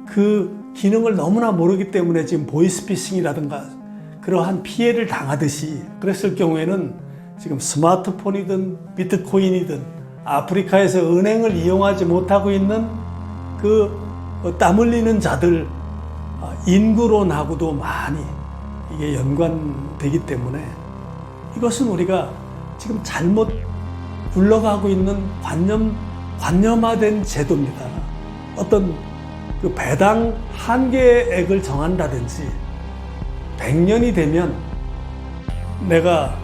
그 기능을 너무나 모르기 때문에 지금 보이스피싱이라든가 그러한 피해를 당하듯이, 그랬을 경우에는 지금 스마트폰이든 비트코인이든 아프리카에서 은행을 이용하지 못하고 있는 그 땀 흘리는 자들 인구론하고도 많이 이게 연관되기 때문에 이것은 우리가 지금 잘못 굴러가고 있는 관념화된 제도입니다. 어떤 그 배당 한계액을 정한다든지 100년이 되면 내가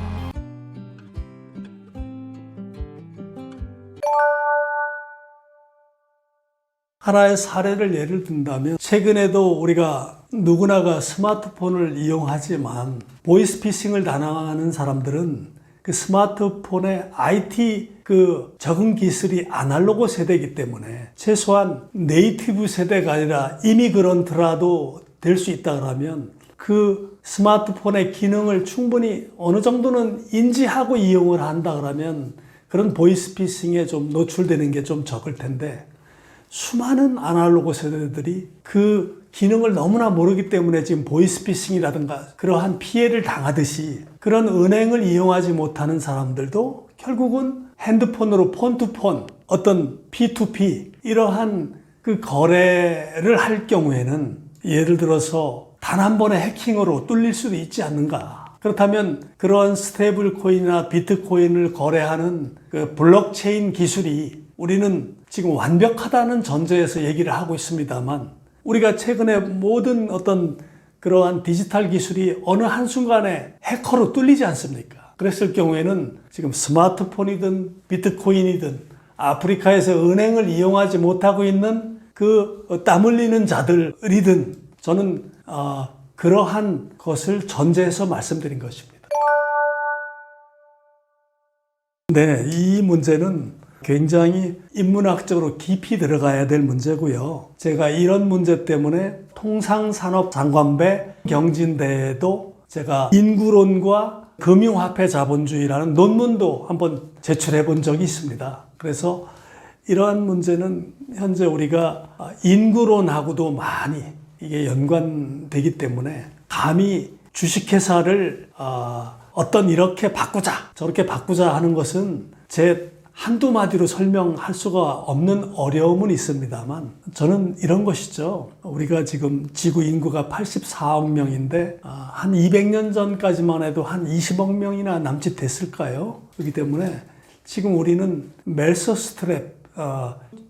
하나의 사례를 예를 든다면, 최근에도 우리가 누구나가 스마트폰을 이용하지만 보이스피싱을 당하는 사람들은 그 스마트폰의 IT 적응 기술이 아날로그 세대이기 때문에 최소한 네이티브 세대가 아니라 이미그런트라도 될 수 있다 그러면 그 스마트폰의 기능을 충분히 어느 정도는 인지하고 이용을 한다 그러면 그런 보이스피싱에 좀 노출되는 게 좀 적을 텐데, 수많은 아날로그 세대들이 그 기능을 너무나 모르기 때문에 지금 보이스피싱이라든가 그러한 피해를 당하듯이, 그런 은행을 이용하지 못하는 사람들도 결국은 핸드폰으로 폰투폰, 어떤 P2P 이러한 그 거래를 할 경우에는 예를 들어서 단 한 번의 해킹으로 뚫릴 수도 있지 않는가. 그렇다면 그러한 스테이블 코인이나 비트코인을 거래하는 그 블록체인 기술이 우리는 지금 완벽하다는 전제에서 얘기를 하고 있습니다만, 우리가 최근에 모든 어떤 그러한 디지털 기술이 어느 한순간에 해커로 뚫리지 않습니까? 그랬을 경우에는 지금 스마트폰이든 비트코인이든 아프리카에서 은행을 이용하지 못하고 있는 그 땀 흘리는 자들이든, 저는 그러한 것을 전제해서 말씀드린 것입니다. 네, 이 문제는 굉장히 인문학적으로 깊이 들어가야 될 문제고요. 제가 이런 문제 때문에 통상산업장관배 경진대회도 제가 인구론과 금융화폐 자본주의라는 논문도 한번 제출해 본 적이 있습니다. 그래서 이러한 문제는 현재 우리가 인구론하고도 많이 이게 연관되기 때문에 감히 주식회사를 어떤 이렇게 바꾸자 저렇게 바꾸자 하는 것은 제 한두 마디로 설명할 수가 없는 어려움은 있습니다만, 저는 이런 것이죠. 우리가 지금 지구 인구가 84억 명인데 한 200년 전까지만 해도 한 20억 명이나 남짓됐을까요? 그렇기 때문에 지금 우리는 멜서 스트랩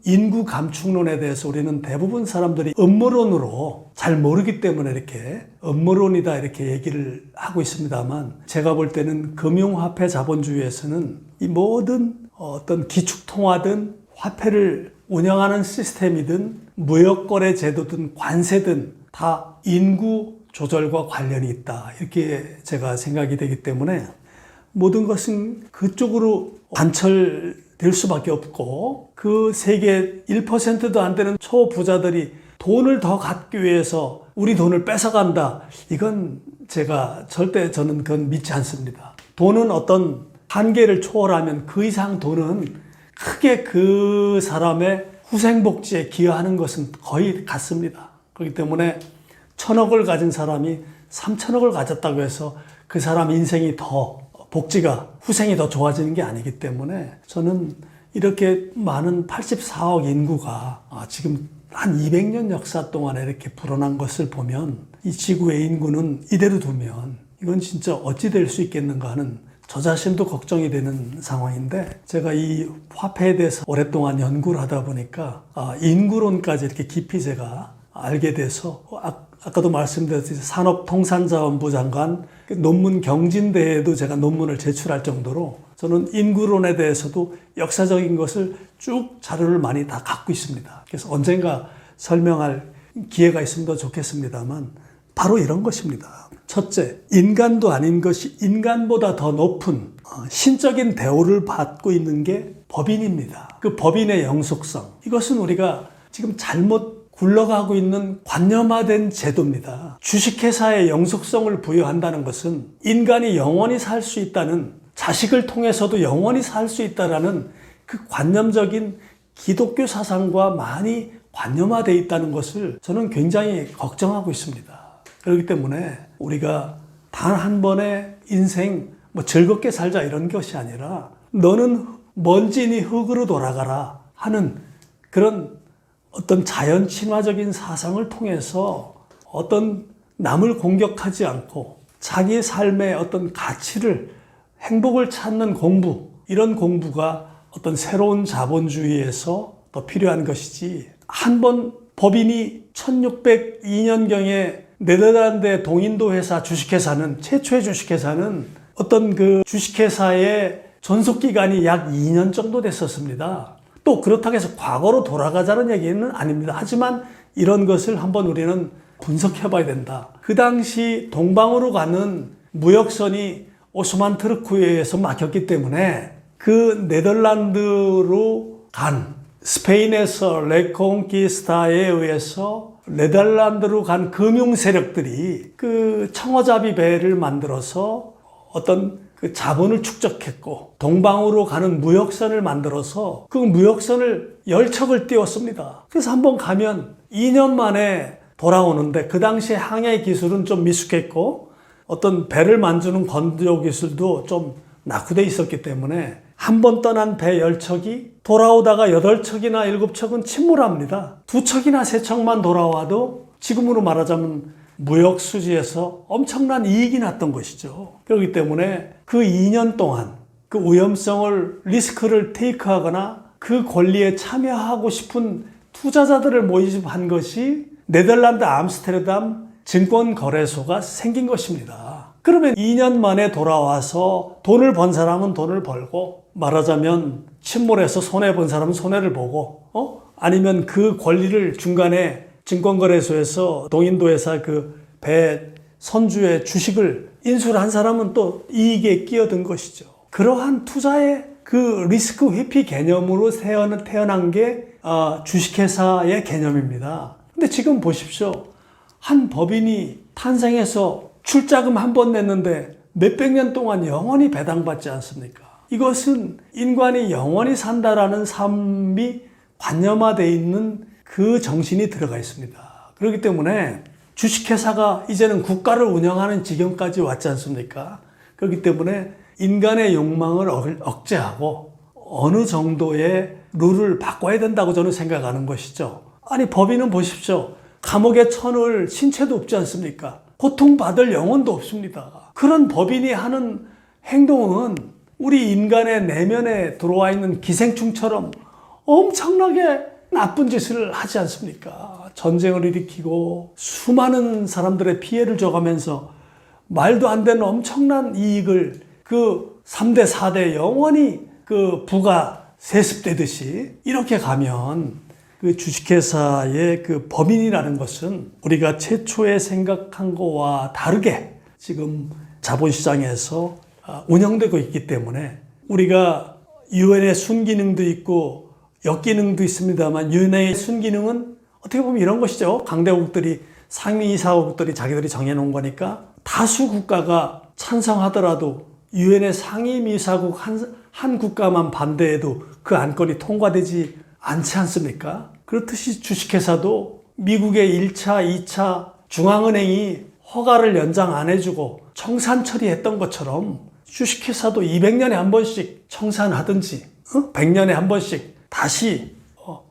인구 감축론에 대해서 우리는 대부분 사람들이 음모론으로 잘 모르기 때문에 이렇게 음모론이다 이렇게 얘기를 하고 있습니다만, 제가 볼 때는 금융화폐 자본주의에서는 이 모든 어떤 기축통화든 화폐를 운영하는 시스템이든 무역거래 제도든 관세든 다 인구 조절과 관련이 있다, 이렇게 제가 생각이 되기 때문에 모든 것은 그쪽으로 관철될 수밖에 없고, 그 세계 1%도 안 되는 초부자들이 돈을 더 갖기 위해서 우리 돈을 뺏어간다, 이건 제가 절대 저는 그건 믿지 않습니다. 돈은 어떤 한계를 초월하면 그 이상 돈은 크게 그 사람의 후생복지에 기여하는 것은 거의 같습니다. 그렇기 때문에 1,000억을 가진 사람이 3,000억을 가졌다고 해서 그 사람 인생이 더 복지가 후생이 더 좋아지는 게 아니기 때문에, 저는 이렇게 많은 84억 인구가 지금 한 200년 역사 동안에 이렇게 불어난 것을 보면 이 지구의 인구는 이대로 두면 이건 진짜 어찌 될 수 있겠는가 하는 저 자신도 걱정이 되는 상황인데, 제가 이 화폐에 대해서 오랫동안 연구를 하다 보니까 인구론까지 이렇게 깊이 제가 알게 돼서, 아까도 말씀드렸듯이 산업통상자원부 장관 논문 경진대회에도 제가 논문을 제출할 정도로 저는 인구론에 대해서도 역사적인 것을 쭉 자료를 많이 다 갖고 있습니다. 그래서 언젠가 설명할 기회가 있으면 더 좋겠습니다만, 바로 이런 것입니다. 첫째, 인간도 아닌 것이 인간보다 더 높은 신적인 대우를 받고 있는 게 법인입니다. 그 법인의 영속성, 이것은 우리가 지금 잘못 굴러가고 있는 관념화된 제도입니다. 주식회사의 영속성을 부여한다는 것은 인간이 영원히 살 수 있다는, 자식을 통해서도 영원히 살 수 있다는 그 관념적인 기독교 사상과 많이 관념화되어 있다는 것을 저는 굉장히 걱정하고 있습니다. 그렇기 때문에 우리가 단 한 번의 인생 즐겁게 살자 이런 것이 아니라 너는 먼지니 흙으로 돌아가라 하는 그런 어떤 자연 친화적인 사상을 통해서 어떤 남을 공격하지 않고 자기 삶의 어떤 가치를 행복을 찾는 공부, 이런 공부가 어떤 새로운 자본주의에서 더 필요한 것이지, 한 번 법인이 1602년경에 네덜란드의 동인도 회사 주식회사는, 최초의 주식회사는 어떤 그 주식회사의 존속기간이 약 2년 정도 됐었습니다. 또 그렇다고 해서 과거로 돌아가자는 얘기는 아닙니다. 하지만 이런 것을 한번 우리는 분석해 봐야 된다. 그 당시 동방으로 가는 무역선이 오스만 트르크에 의해서 막혔기 때문에 그 네덜란드로 간, 스페인에서 레콩키스타에 의해서 네덜란드로 간 금융 세력들이 그 청어잡이 배를 만들어서 어떤 그 자본을 축적했고, 동방으로 가는 무역선을 만들어서 그 무역선을 열척을 띄웠습니다. 그래서 한번 가면 2년 만에 돌아오는데, 그 당시에 항해 기술은 좀 미숙했고 어떤 배를 만드는 건조 기술도 좀 낙후돼 있었기 때문에 한 번 떠난 배 10척이 돌아오다가 8척이나 7척은 침몰합니다. 2척이나 3척만 돌아와도 지금으로 말하자면 무역 수지에서 엄청난 이익이 났던 것이죠. 그렇기 때문에 그 2년 동안 그 위험성을, 리스크를 테이크하거나 그 권리에 참여하고 싶은 투자자들을 모집한 것이 네덜란드 암스테르담 증권거래소가 생긴 것입니다. 그러면 2년 만에 돌아와서 돈을 번 사람은 돈을 벌고, 말하자면 침몰해서 손해본 사람은 손해를 보고, 아니면 그 권리를 중간에 증권거래소에서 동인도회사 그 배 선주의 주식을 인수를 한 사람은 또 이익에 끼어든 것이죠. 그러한 투자의 그 리스크 회피 개념으로 태어난 게 주식회사의 개념입니다. 근데 지금 보십시오. 한 법인이 탄생해서 출자금 한 번 냈는데 몇백 년 동안 영원히 배당받지 않습니까? 이것은 인간이 영원히 산다라는 삶이 관념화되어 있는 그 정신이 들어가 있습니다. 그렇기 때문에 주식회사가 이제는 국가를 운영하는 지경까지 왔지 않습니까? 그렇기 때문에 인간의 욕망을 억제하고 어느 정도의 룰을 바꿔야 된다고 저는 생각하는 것이죠. 아니, 법인은 보십시오. 감옥에 쳐넣을 신체도 없지 않습니까? 고통받을 영혼도 없습니다. 그런 법인이 하는 행동은 우리 인간의 내면에 들어와 있는 기생충처럼 엄청나게 나쁜 짓을 하지 않습니까? 전쟁을 일으키고 수많은 사람들의 피해를 줘가면서 말도 안 되는 엄청난 이익을 그 3대, 4대 영원히 그 부가 세습되듯이 이렇게 가면 그 주식회사의 그 법인이라는 것은 우리가 최초에 생각한 거와 다르게 지금 자본시장에서 운영되고 있기 때문에, 우리가 유엔의 순기능도 있고 역기능도 있습니다만, 유엔의 순기능은 어떻게 보면 이런 것이죠. 강대국들이, 상위이사국들이 자기들이 정해놓은 거니까 다수 국가가 찬성하더라도 유엔의 상임이사국 한 국가만 반대해도 그 안건이 통과되지 않지 않습니까? 그렇듯이 주식회사도 미국의 1차, 2차 중앙은행이 허가를 연장 안 해주고 청산 처리했던 것처럼 주식회사도 200년에 한 번씩 청산하든지 100년에 한 번씩 다시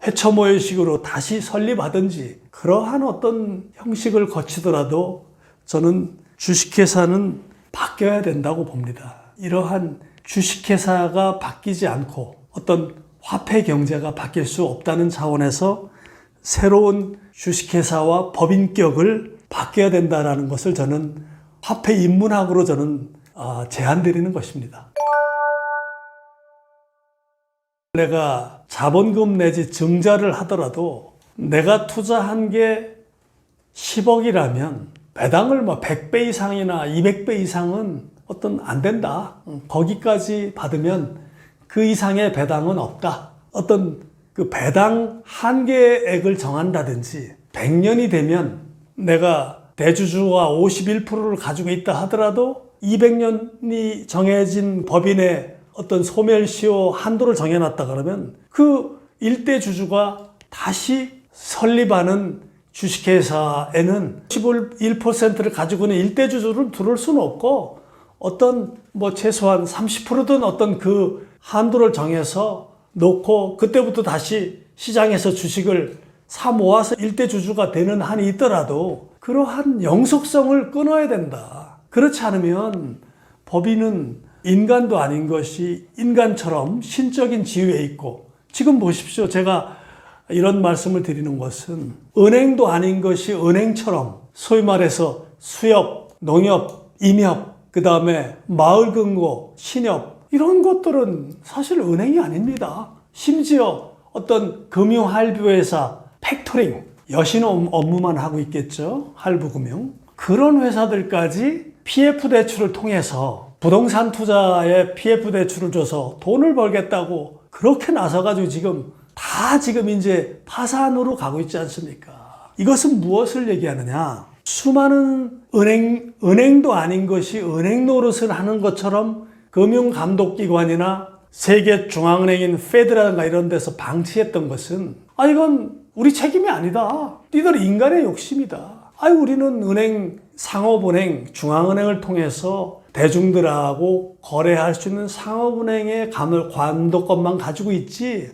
회초모의식으로 다시 설립하든지 그러한 어떤 형식을 거치더라도 저는 주식회사는 바뀌어야 된다고 봅니다. 이러한 주식회사가 바뀌지 않고 어떤 화폐 경제가 바뀔 수 없다는 차원에서 새로운 주식회사와 법인격을 바뀌어야 된다는 것을 저는 화폐 인문학으로 저는 제안드리는 것입니다. 내가 자본금 내지 증자를 하더라도 내가 투자한 게 10억이라면 배당을 100배 이상이나 200배 이상은 안 된다. 거기까지 받으면 그 이상의 배당은 없다. 그 배당 한계액을 정한다든지, 100년이 되면 내가 대주주가 51%를 가지고 있다 하더라도 200년이 정해진 법인의 소멸시효 한도를 정해놨다 그러면 그 일대 주주가 다시 설립하는 주식회사에는 11%를 가지고 있는 일대주주를 들을 수는 없고 어떤 최소한 30%든 어떤 그 한도를 정해서 놓고 그때부터 다시 시장에서 주식을 사 모아서 일대주주가 되는 한이 있더라도 그러한 영속성을 끊어야 된다. 그렇지 않으면 법인은 인간도 아닌 것이 인간처럼 신적인 지위에 있고, 지금 보십시오. 제가 이런 말씀을 드리는 것은 은행도 아닌 것이 은행처럼 소위 말해서 수협, 농협, 임협, 그 다음에 마을금고, 신협 이런 것들은 사실 은행이 아닙니다. 심지어 어떤 금융할부회사, 팩토링, 여신 업무만 하고 있겠죠. 할부금융. 그런 회사들까지 PF 대출을 통해서 부동산 투자에 PF 대출을 줘서 돈을 벌겠다고 그렇게 나서가지고 지금 이제 파산으로 가고 있지 않습니까? 이것은 무엇을 얘기하느냐? 수많은 은행도 아닌 것이 은행 노릇을 하는 것처럼 금융감독기관이나 세계중앙은행인 페드라든가 이런 데서 방치했던 것은 이건 우리 책임이 아니다. 니들 인간의 욕심이다. 우리는 은행, 상업은행, 중앙은행을 통해서 대중들하고 거래할 수 있는 상업은행의 감독권만 가지고 있지.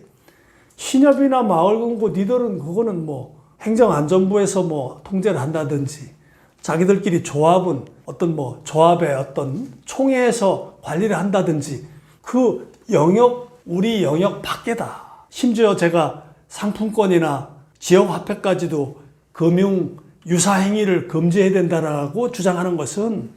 신협이나 마을금고 니들은 그거는 행정안전부에서 통제를 한다든지 자기들끼리 조합은 조합의 어떤 총회에서 관리를 한다든지 그 영역, 우리 영역 밖이다. 심지어 제가 상품권이나 지역화폐까지도 금융 유사행위를 금지해야 된다라고 주장하는 것은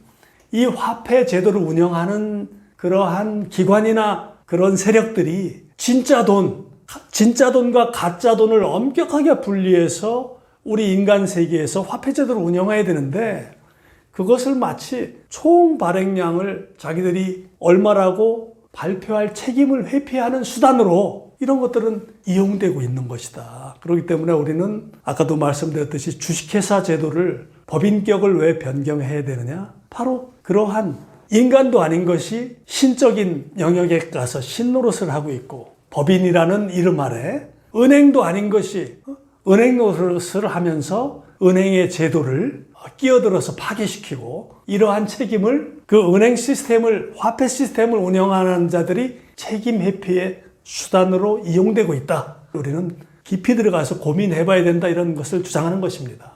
이 화폐 제도를 운영하는 그러한 기관이나 그런 세력들이 진짜 돈과 가짜 돈을 엄격하게 분리해서 우리 인간 세계에서 화폐 제도를 운영해야 되는데 그것을 마치 총 발행량을 자기들이 얼마라고 발표할 책임을 회피하는 수단으로 이런 것들은 이용되고 있는 것이다. 그렇기 때문에 우리는 아까도 말씀드렸듯이 주식회사 제도를 법인격을 왜 변경해야 되느냐? 바로 그러한 인간도 아닌 것이 신적인 영역에 가서 신노릇을 하고 있고 법인이라는 이름 아래 은행도 아닌 것이 은행 노릇을 하면서 은행의 제도를 끼어들어서 파괴시키고 이러한 책임을 그 은행 시스템을 화폐 시스템을 운영하는 자들이 책임 회피의 수단으로 이용되고 있다. 우리는 깊이 들어가서 고민해봐야 된다 이런 것을 주장하는 것입니다.